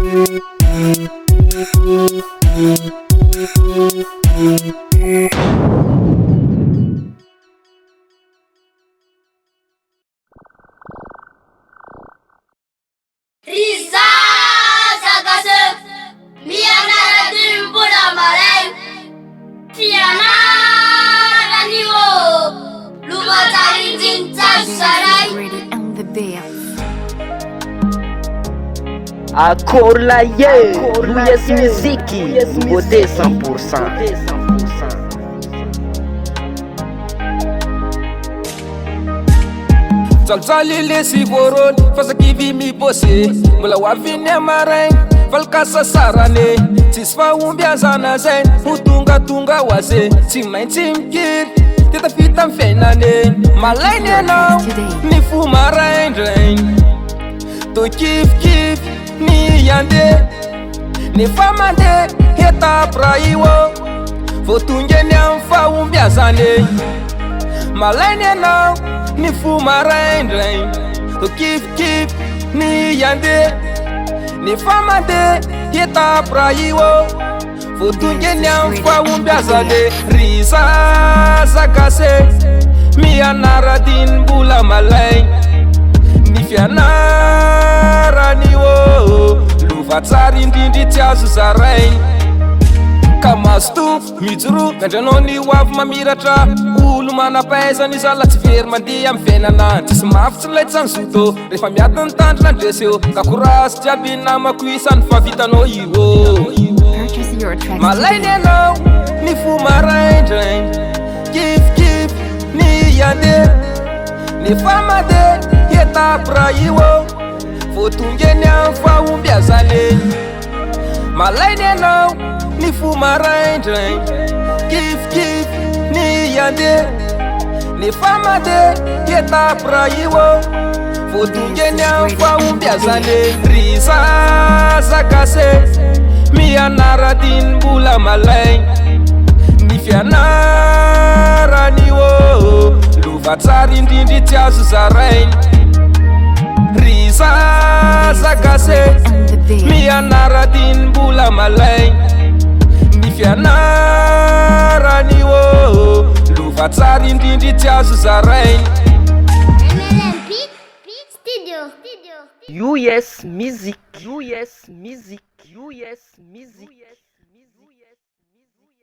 ZAZA GASY mianara malay fianaraniô lovatarindriny tsazosaray Accord la yes musique nouveauté 100%. Jaljalile si voron fasakivy mibose mbola hoaviny amaraigny valaka sasarane tsisy fahomby azana zay ho tongatonga ho aze tsy maintsy mikiry tetafita amy fiainane malainy anao ny fo maraindraigny tokifikify ny ande nefa mandeha hetapy raha io voatongany amy fahomby azane malainy anao ny fo maraindraigny tokifikify ny ande nefa mandeha hetapy raha io voatongany amy fahomby azane ry ZAZA GASY mianaradiny mbola malaigny ny fianarany lovatsara indrindry tsy azo zaraigny ka mazoto mijoro mandranao ny hoavy mamiratra olo manampaizany zala tsy very mandeha amy fiainana tsisy mafy tsy laitsy anzoto rehefa miadiny tandrina andreseo ka korasy jiaby namako isany favitanao io malainy anao ny fo maraindraigny kifikify ny ande nefa mandeha hetapy raha io voatongany amy fahomby azane malainy anao ny fo maraindraigny kifikify ny ande nefa mandeha hetapy raha io voatongany amy fahomby azane ry ZAZA GASY mianaradiny mbola malaigny ny fianarany lovatsara indrindry tsy azo zaraigny ry ZAZA GASY mianaradiny mbola malaigny ny fianarany lovatsara indrindry tsy azo zaraigny US musique.